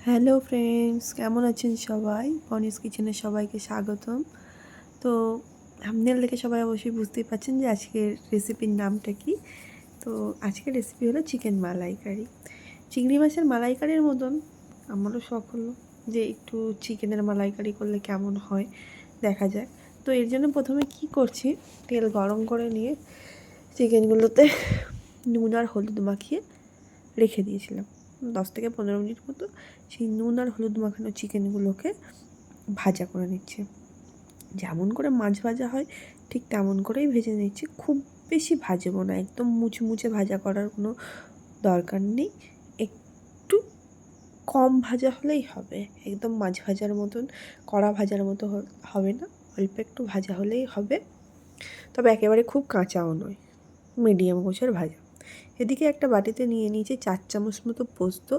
Hello friends, কেমন আছেন সবাই? বনিস কিচেনে সবাইকে স্বাগতম। তো থাম্বনেল দেখে সবাই অবশ্যই বুঝতেই পারছেন যে আজকের রেসিপির নামটা কি। তো আজকের রেসিপি হলো চিকেন মালাইকারি। চিংড়ি মাছের মালাইকারির মতন আমারও শখ হলো যে একটু চিকেনের মালাইকারি করলে কেমন হয় দেখা যায়। তো এর জন্য প্রথমে কি করছি, তেল গরম করে নিয়ে চিকেনগুলোতে নুন আর হলুদ মাখিয়ে রেখে দিয়েছিলাম 10 থেকে 15 মিনিট মতো। সেই নুন আর হলুদ মাখানো চিকেনগুলোকে ভাজা করে নিচ্ছি। যেমন করে মাছ ভাজা হয় ঠিক তেমন করেই ভেজে নিচ্ছি। খুব বেশি ভাজবো না, একদম মুচমুচে ভাজা করার কোনো দরকার নেই। একটু কম ভাজা হলেই হবে, একদম মাছ ভাজার মতন কড়া ভাজার মতো হবে না, অল্প একটু ভাজা হলেই হবে। তবে একেবারে খুব কাঁচাও নয়, মিডিয়াম গোছের ভাজা। এদিকে একটা বাটিতে নিয়ে নিয়েছি 4 চামচ মতো পোস্ত,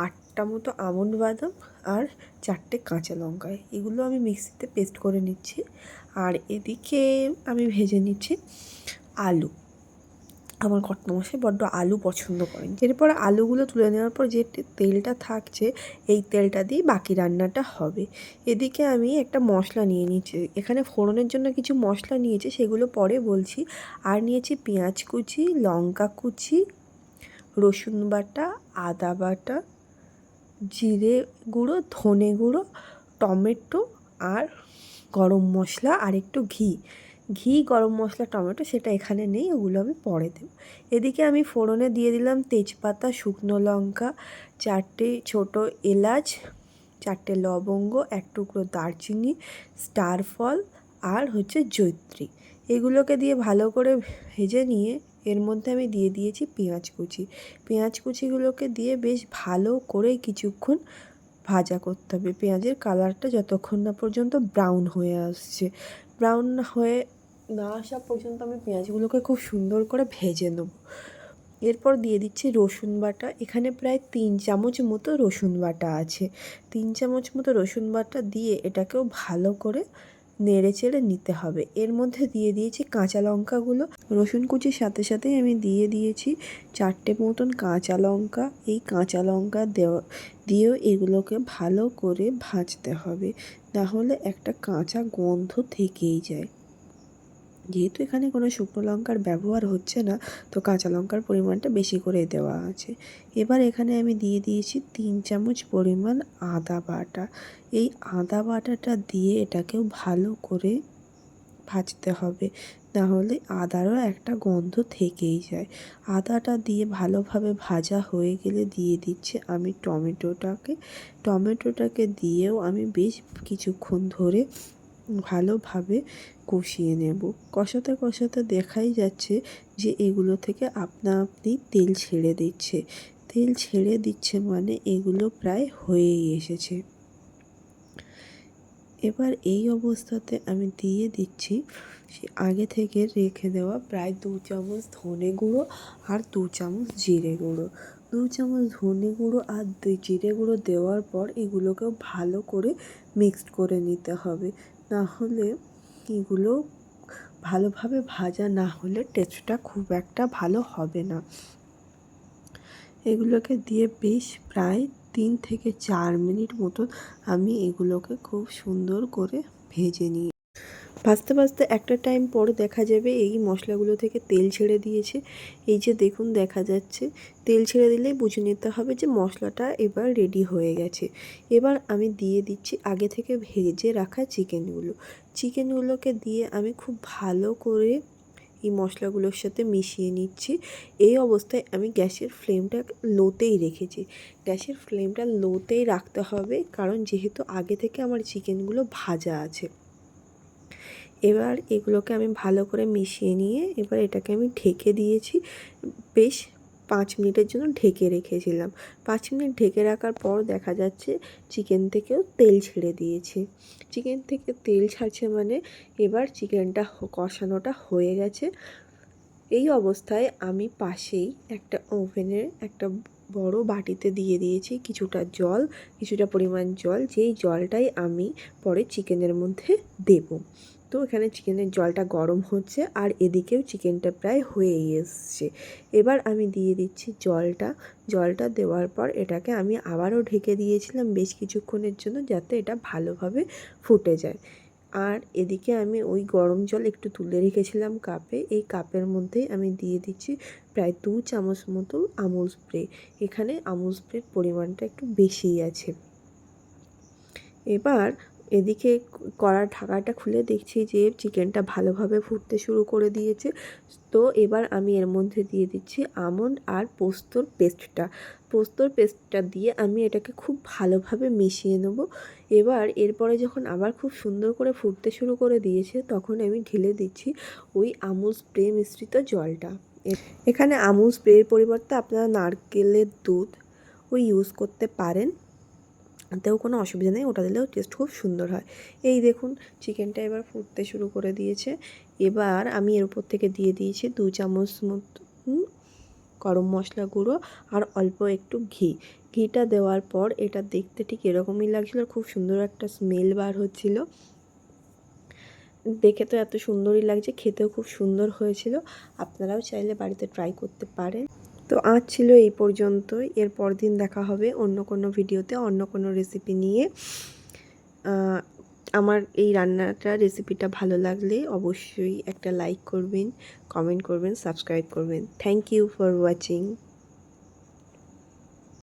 8টা মতো আমন্ড বাদাম আর 4টে কাঁচা লঙ্কা। এগুলো আমি মিক্সিতে পেস্ট করে নিচ্ছি। আর এদিকে আমি ভেজে নিচ্ছি আলু। আমার কর্তামশাই বড্ড আলু পছন্দ করেন। এরপর আলুগুলো তুলে নেওয়ার পর যে তেলটা থাকছে এই তেলটা দিয়ে বাকি রান্নাটা হবে। এদিকে আমি একটা মশলা নিয়ে নিচ্ছি। এখানে ফোড়নের জন্য কিছু মশলা নিয়েছি, সেগুলো পরে বলছি। আর নিয়েছি পেঁয়াজ কুচি, লঙ্কা কুচি, রসুন বাটা, আদা বাটা, জিরে গুঁড়ো, ধনে গুঁড়ো, টমেটো আর গরম মশলা আর একটু ঘি, গরম মশলা, টমেটো সেটা এখানে নেই, ওগুলো আমি পরে দেব। এদিকে আমি ফোড়নে দিয়ে দিলাম তেজপাতা, শুকনো লঙ্কা, 4টে ছোটো এলাচ, 4টে লবঙ্গ, 1 টুকরো দারচিনি, স্টার ফল আর জয়িত্রী। এগুলোকে দিয়ে ভালো করে ভেজে নিয়ে এর মধ্যে আমি দিয়ে দিয়েছি পেঁয়াজ কুচি। পেঁয়াজ কুচিগুলোকে দিয়ে বেশ ভালো করে কিছুক্ষণ ভাজা করতে হবে। পেঁয়াজের কালারটা যতক্ষণ না পর্যন্ত ব্রাউন হয়ে আসছে, ব্রাউন হয়ে না আসা পর্যন্ত আমি পেঁয়াজগুলোকে খুব সুন্দর করে ভেজে নেব। এরপর দিয়ে দিচ্ছি রসুন বাটা। এখানে প্রায় 3 চামচ মতো রসুন বাটা আছে। 3 চামচ মতো রসুন বাটা দিয়ে এটাকেও ভালো করে নেড়ে চেড়ে নিতে হবে। এর মধ্যে দিয়ে দিয়েছি কাঁচা লঙ্কাগুলো। রসুন কুচির সাথে সাথেই আমি দিয়ে দিয়েছি 4টে মতন কাঁচা লঙ্কা। এই কাঁচা লঙ্কা দিয়েও এগুলোকে ভালো করে ভাজতে হবে, নাহলে একটা কাঁচা গন্ধ থেকেই যায়। যেহেতু এখানে কোনো শুকনো লঙ্কার ব্যবহার হচ্ছে না, তো কাঁচা লঙ্কার পরিমাণটা বেশি করে দেওয়া আছে। এবার এখানে আমি দিয়ে দিয়েছি 3 চামচ পরিমাণ আদা বাটা। এই আদা বাটাটা দিয়ে এটাকেও ভালো করে ভাজতে হবে, নাহলে আদারও একটা গন্ধ থেকেই যায়। আদাটা দিয়ে ভালোভাবে ভাজা হয়ে গেলে দিয়ে দিচ্ছি আমি টমেটোটাকে দিয়েও আমি বেশ কিছুক্ষণ ধরে ভালোভাবে কষিয়ে নেব। কষাতে কষাতে দেখাই যাচ্ছে যে এগুলো থেকে আপনা আপনি তেল ছেড়ে দিচ্ছে। তেল ছেড়ে দিচ্ছে মানে এগুলো প্রায় হয়েই এসেছে। এবার এই অবস্থাতে আমি দিয়ে দিচ্ছি সে আগে থেকে রেখে দেওয়া প্রায় 2 চামচ ধনে গুঁড়ো আর 2 চামচ জিরে গুঁড়ো। 2 চামচ ধনে গুঁড়ো আর জিরে গুঁড়ো দেওয়ার পর এগুলোকেও ভালো করে মিক্সড করে নিতে হবে, না হলে এগুলো ভালোভাবে ভাজা না হলে টেস্টটা খুব একটা ভালো হবে না। এগুলোকে দিয়ে বেশ প্রায় 3 থেকে 4 মিনিট মতন আমি এগুলোকে খুব সুন্দর করে ভেজে নিই। ভাজতে ভাজতে একটা টাইম পর দেখা যাবে এই মশলাগুলো থেকে তেল ছেড়ে দিয়েছে। এই যে দেখুন দেখা যাচ্ছে, তেল ছেড়ে দিলেই বুঝে নিতে হবে যে মশলাটা এবার রেডি হয়ে গেছে। এবার আমি দিয়ে দিচ্ছি আগে থেকে ভেজে রাখা চিকেনগুলোকে দিয়ে আমি খুব ভালো করে এই মশলাগুলোর সাথে মিশিয়ে নিচ্ছি। এই অবস্থায় আমি গ্যাসের ফ্লেমটা লোতেই রেখেছি। গ্যাসের ফ্লেমটা লোতেই রাখতে হবে, কারণ যেহেতু আগে থেকে আমার চিকেনগুলো ভাজা আছে। এবার এগুলোকে আমি ভালো করে মিশিয়ে নিয়ে এবার এটাকে আমি ঢেকে দিয়েছি। বেশ 5 মিনিটের জন্য ঢেকে রেখেছিলাম। 5 মিনিট ঢেকে রাখার পর দেখা যাচ্ছে চিকেন থেকেও তেল ছেড়ে দিয়েছে। চিকেন থেকে তেল ছাড়ছে মানে এবার চিকেনটা কষানোটা হয়ে গেছে। এই অবস্থায় আমি পাশেই একটা ওভেনের একটা বড় বাটিতে দিয়ে দিয়েছি কিছুটা পরিমাণ জল, যেই জলটাই আমি পরে চিকেনের মধ্যে দেব। তো এখানে চিকেনের জলটা গরম হচ্ছে আর এদিকেও চিকেনটা প্রায় হয়েই এসছে। এবার আমি দিয়ে দিচ্ছি জলটা দেওয়ার পর এটাকে আমি আবারও ঢেকে দিয়েছিলাম বেশ কিছুক্ষণের জন্য, যাতে এটা ভালোভাবে ফুটে যায়। আর এদিকে আমি ওই গরম জল একটু তুলে রেখেছিলাম কাপে, এই কাপের মধ্যেই আমি দিয়ে দিচ্ছি প্রায় 2 চামচ মতো আমুল স্প্রে। এখানে আমুল স্প্রের পরিমাণটা একটু বেশিই আছে। এবার এদিকে কড়ার ঢাকাটা খুলে দেখছি যে চিকেনটা ভালোভাবে ফুটতে শুরু করে দিয়েছে। তো এবার আমি এর মধ্যে দিয়ে দিচ্ছি আমন্ড আর পোস্তর পেস্টটা দিয়ে আমি এটাকে খুব ভালোভাবে মিশিয়ে নেব। এবার এরপরে যখন আবার খুব সুন্দর করে ফুটতে শুরু করে দিয়েছে, তখন আমি ঢেলে দিচ্ছি ওই আমুল স্প্রে মিশ্রিত জলটা। এখানে আমুল স্প্রের পরিবর্তে আপনারা নারকেলের দুধ ইউজ করতে পারেন, তাতেও কোনো অসুবিধা নেই, ওটা দিলেও টেস্ট খুব সুন্দর হয়। এই দেখুন চিকেনটা এবার ফুটতে শুরু করে দিয়েছে। এবার আমি এর উপর থেকে দিয়ে দিয়েছি 2 চামচ মতো গরম মশলা গুঁড়ো আর অল্প একটু ঘিটা দেওয়ার পর এটা দেখতে ঠিক এরকমই লাগছিল, খুব সুন্দর একটা স্মেল বার হচ্ছিল। দেখে তো এত সুন্দরই লাগছে, খেতেও খুব সুন্দর হয়েছিল। আপনারাও চাইলে বাড়িতে ট্রাই করতে পারেন। তো আজ ছিল এই পর্যন্তই। এর পরদিন দেখা হবে অন্য কোনো ভিডিওতে, অন্য কোনো রেসিপি নিয়ে। আমার এই রেসিপিটা ভালো লাগলে অবশ্যই একটা লাইক করবেন, কমেন্ট করবেন, সাবস্ক্রাইব করবেন। Thank you for watching.